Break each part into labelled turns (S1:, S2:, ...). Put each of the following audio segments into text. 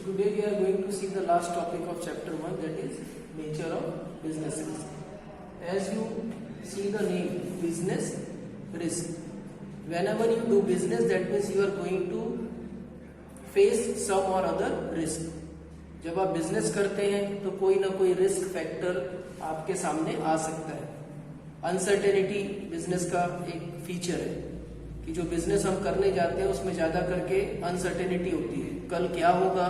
S1: Today we are going to see the last topic of chapter 1, that is nature of business risk. As you see the name business risk, whenever you do business, that means you are going to face some or other risk. जब आप business करते हैं तो कोई ना कोई risk factor आपके सामने आ सकता है. अनसर्टेनिटी बिजनेस का एक फीचर है कि जो बिजनेस हम करने जाते हैं उसमें ज्यादा करके अनसर्टेनिटी होती है. कल क्या होगा,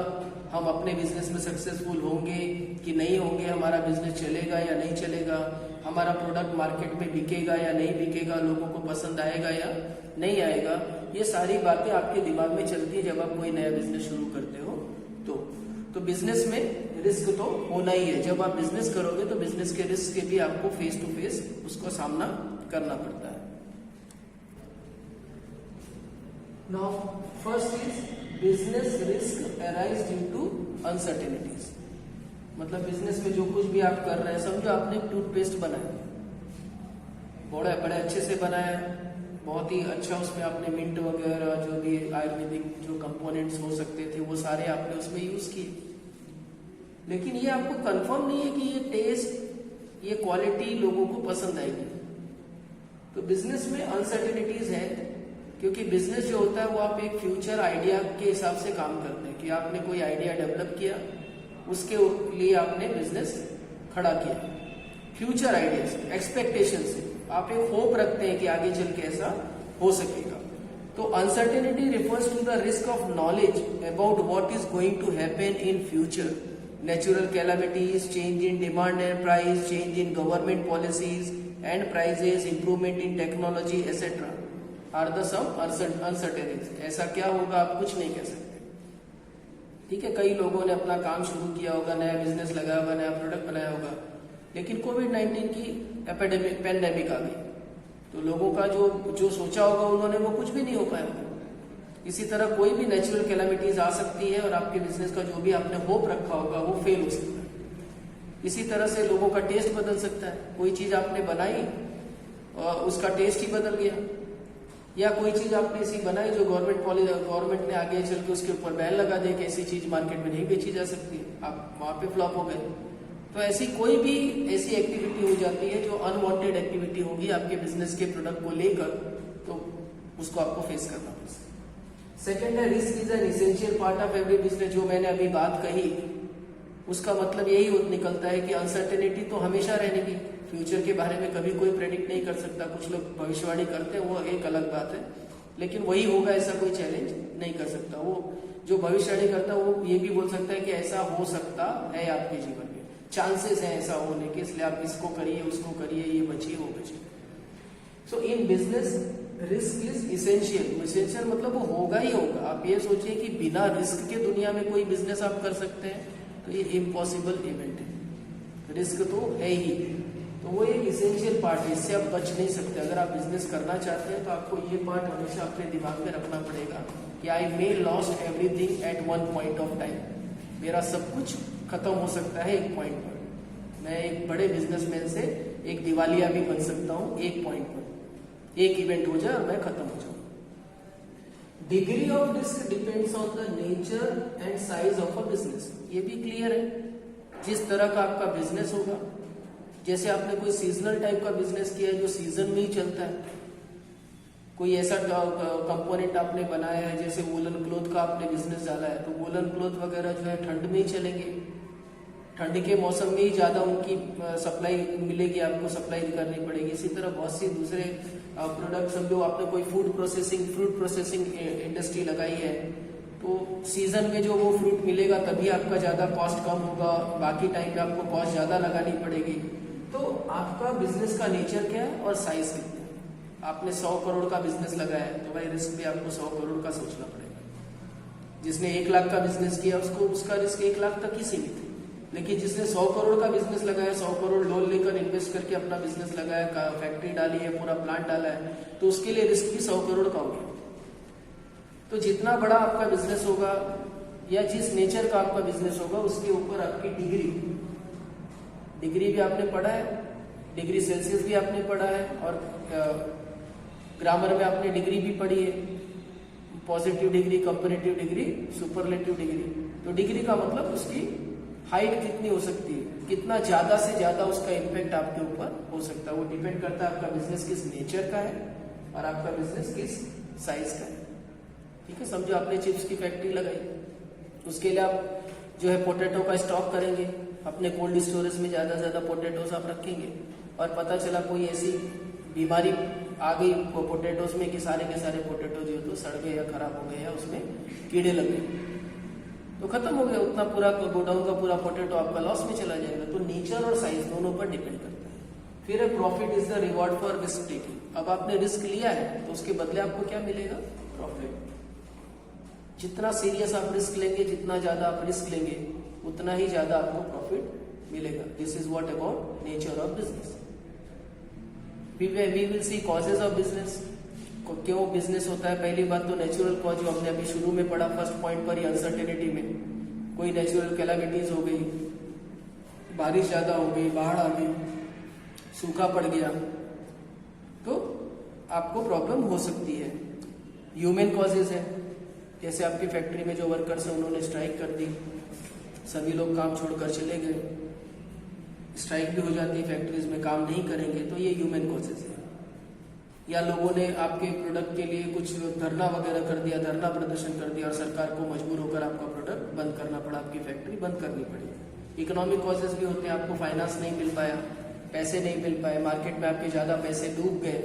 S1: हम अपने बिजनेस में सक्सेसफुल होंगे कि नहीं होंगे, हमारा बिजनेस चलेगा या नहीं चलेगा, हमारा प्रोडक्ट मार्केट में बिकेगा या नहीं बिकेगा, लोगों को पसंद आएगा या नहीं आएगा. ये सारी बातें आपके दिमाग में चलती है जब आप कोई नया बिजनेस शुरू करते हो. तो बिजनेस में रिस्क तो होना ही है. जब आप बिजनेस करोगे तो बिजनेस के रिस्क के भी आपको फेस टू फेस उसको सामना करना पड़ता है. Now first is business risk arise due to uncertainties. मतलब बिजनेस में जो कुछ भी आप कर रहे हैं, समझो आपने एक टूथपेस्ट बनाया, बड़े अच्छे से बनाया, बहुत ही अच्छा, उसमें आपने मिंट वगैरह जो भी आयुर्वेदिक जो कंपोनेंट्स हो सकते थे वो सारे आपने उसमें यूज किए. लेकिन ये आपको कंफर्म नहीं है कि ये टेस्ट, ये क्वालिटी लोगों को पसंद आएगी. तो बिजनेस में अनसर्टेनिटीज है, क्योंकि बिजनेस जो होता है वो आप एक फ्यूचर आइडिया के हिसाब से काम करते हैं कि आपने कोई आइडिया डेवलप किया, उसके लिए आपने बिजनेस खड़ा किया. फ्यूचर आइडियाज, एक्सपेक्टेशन से आप एक होप रखते हैं कि आगे चल के ऐसा हो सकेगा. तो uncertainty refers to the risk of knowledge about what is going to happen in future. Natural calamities, change in demand and price, change in government policies and prices, improvement in technology, etc. are the some uncertainties. ऐसा क्या होगा आप कुछ नहीं कह सकते. ठीक है, कई लोगों ने अपना काम शुरू किया होगा, नया बिजनेस लगाया होगा, नया प्रोडक्ट बनाया होगा, लेकिन कोविड-19 की पैंडेमिक आ गई तो लोगों का जो सोचा होगा उन्होंने वो कुछ भी नहीं हो पाया होगा. इसी तरह कोई भी नेचुरल कैलामिटीज आ सकती है और आपके बिजनेस का जो भी आपने होप रखा होगा वो फेल हो सकता है. इसी तरह से लोगों का टेस्ट बदल सकता है. कोई चीज आपने बनाई और उसका टेस्ट ही बदल गया, या कोई चीज आपने ऐसी बनाई जो गवर्नमेंट ने आगे चल के उसके ऊपर बैन लगा दिया कि ऐसी चीज मार्केट में नहीं बेची जा सकती, आप वहां पे फ्लॉप हो गए. तो ऐसी कोई भी ऐसी एक्टिविटी हो जाती है जो अनवांटेड एक्टिविटी होगी आपके बिजनेस के प्रोडक्ट को लेकर, तो उसको आपको फेस करना पड़ेगा. सेकेंड है risk is an essential part of every business. जो मैंने अभी बात कही उसका मतलब यही निकलता है कि अनसर्टेनिटी तो हमेशा रहने की. फ्यूचर के बारे में कभी कोई प्रेडिक्ट नहीं कर सकता. कुछ लोग भविष्यवाणी करते हैं, वो एक अलग बात है, लेकिन वही होगा ऐसा कोई चैलेंज नहीं कर सकता. वो जो भविष्यवाणी करता है वो ये भी बोल सकता है कि ऐसा हो सकता है आपके जीवन में, चांसेस है ऐसा होने के, इसलिए आप इसको करिए, उसको करिए, ये बचिए, वो बचिए. So in business risk is essential. Essential मतलब वो होगा ही होगा. आप ये सोचिए कि बिना रिस्क के दुनिया में कोई बिजनेस आप कर सकते हैं तो ये इम्पॉसिबल इवेंट है. रिस्क तो है ही, तो वो एक इसेंशियल पार्ट है, इससे आप बच नहीं सकते. अगर आप बिजनेस करना चाहते हैं तो आपको ये पार्ट हमेशा अपने दिमाग में रखना पड़ेगा कि I may lost everything at one point of time. मेरा सब कुछ खत्म हो सकता है एक पॉइंट पर. मैं एक बड़े बिजनेसमैन से एक दिवालिया भी बन सकता हूँ एक पॉइंट पर. एक इवेंट हो जाए और मैं खत्म हो जाऊं. Degree of risk depends on the nature and size of a business. ये भी क्लियर है. जिस तरह का आपका बिजनेस होगा, जैसे आपने कोई सीजनल टाइप का बिजनेस किया है जो सीजन में ही चलता है, कोई ऐसा कंपोनेंट आपने बनाया है, जैसे वूलन क्लॉथ का आपने बिजनेस डाला है, तो वूलन क्लॉथ वगैरह जो है ठंड में ही चलेंगे. ठंड के मौसम में ही ज्यादा उनकी सप्लाई मिलेगी, आपको सप्लाई करनी पड़ेगी. इसी तरह बहुत सी दूसरे प्रोडक्ट, समझो आपने कोई फ्रूट प्रोसेसिंग इंडस्ट्री लगाई है, तो सीजन में जो वो फ्रूट मिलेगा तभी आपका ज्यादा कॉस्ट कम होगा, बाकी टाइम में आपको कॉस्ट ज्यादा लगानी पड़ेगी. तो आपका बिजनेस का नेचर क्या है और साइज कितना है. आपने 100 करोड़ का बिजनेस लगाया है तो भाई रिस्क भी आपको 100 करोड़ का सोचना पड़ेगा. जिसने 1 लाख का बिजनेस किया उसको उसका रिस्क 1 लाख तक ही सीमित है. लेकिन जिसने 100 करोड़ का बिजनेस लगाया, 100 करोड़ लोन लेकर इन्वेस्ट करके अपना बिजनेस लगाया, फैक्ट्री डाली है, पूरा प्लांट डाला है, तो उसके लिए रिस्क भी 100 करोड़ का हो गया. तो जितना बड़ा आपका बिजनेस होगा या जिस नेचर का आपका बिजनेस होगा उसके ऊपर आपकी डिग्री भी आपने पढ़ा है, डिग्री सेल्सियस भी आपने पढ़ा है, और ग्रामर में आपने डिग्री भी पढ़ी है. Positive degree, comparative degree, superlative degree. तो डिग्री का मतलब उसकी हाइट कितनी हो सकती है, कितना ज्यादा से ज्यादा उसका इम्पैक्ट आपके ऊपर हो सकता है। वो डिपेंड करता है आपका बिजनेस किस नेचर का है और आपका बिजनेस किस साइज का है। ठीक है, समझो आपने चिप्स की फैक्ट्री लगाई, उसके लिए आप जो है पोटैटो का स्टॉक करेंगे, अपने कोल्ड स्टोरेज में ज्यादा से ज्यादा पोटैटोस आप रखेंगे, और पता चला कोई ऐसी बीमारी आ गई पोटैटोस में कि सारे के सारे पोटैटो जो तो सड़ गए या खराब हो गए या उसमें कीड़े लग गए, तो खत्म हो गया, उतना पूरा गोडाउन का पूरा पोटैटो आपका लॉस में चला जाएगा। तो नेचर और साइज दोनों पर डिपेंड करता है। फिर profit is the reward for risk taking. अब आपने रिस्क लिया है तो उसके बदले आपको क्या मिलेगा, प्रॉफिट। जितना सीरियस आप रिस्क लेंगे, जितना ज्यादा आप रिस्क लेंगे, उतना ही ज्यादा आपको प्रॉफिट मिलेगा। This is what about nature of business. We will see causes of business. क्यों बिजनेस होता है? पहली बात तो नेचुरल कॉज जो हमने अभी शुरू में पढ़ा फर्स्ट पॉइंट पर ही, अनसर्टेनिटी में कोई नेचुरल कैलामिटीज हो गई, बारिश ज्यादा हो गई, बाढ़ आ गई, सूखा पड़ गया, तो आपको प्रॉब्लम हो सकती है। ह्यूमन कॉजेज है, जैसे आपकी फैक्ट्री में जो वर्कर्स हैं उन्होंने स्ट्राइक कर दी, सभी लोग काम छोड़कर चले गए, स्ट्राइक भी हो जाती है, फैक्ट्रीज में काम नहीं करेंगे, तो ये ह्यूमन कॉजेज है। या लोगों ने आपके प्रोडक्ट के लिए कुछ धरना वगैरह कर दिया, धरना प्रदर्शन कर दिया और सरकार को मजबूर होकर आपका प्रोडक्ट बंद करना पड़ा, आपकी फैक्ट्री बंद करनी पड़ी। इकोनॉमिक कॉजेज भी होते हैं, आपको फाइनेंस नहीं मिल पाया, पैसे नहीं मिल पाए, मार्केट में आपके ज्यादा पैसे डूब गए,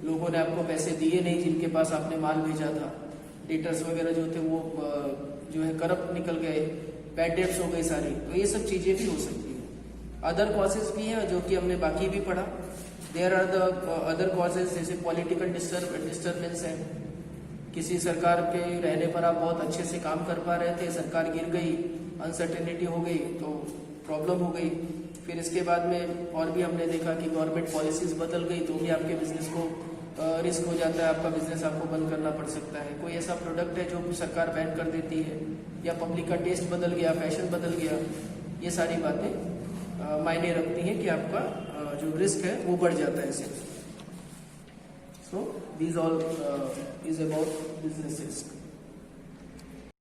S1: लोगों ने आपको पैसे दिए नहीं जिनके पास आपने माल भेजा था, डेटर्स वगैरह जो थे वो जो है करप्ट निकल गए, बैड डेट्स हो गई सारी, तो ये सब चीजें भी हो सकती है। अदर कॉजेज भी है जो कि हमने बाकी भी पढ़ा। There are the other causes, जैसे पॉलिटिकल डिस्टर्बेंस है, किसी सरकार के रहने पर आप बहुत अच्छे से काम कर पा रहे थे, सरकार गिर गई, अनसर्टेनिटी हो गई तो प्रॉब्लम हो गई। फिर इसके बाद में और भी हमने देखा कि गवर्नमेंट पॉलिसीज बदल गई तो भी आपके बिजनेस को रिस्क हो जाता है, आपका बिजनेस आपको बंद करना पड़ सकता है। कोई ऐसा प्रोडक्ट है जो सरकार बैन कर देती है, या पब्लिक का टेस्ट बदल गया, फैशन बदल गया, ये सारी बातें मायने रखती हैं कि आपका जो रिस्क है वो बढ़ जाता है इससे। So these all is about business risk.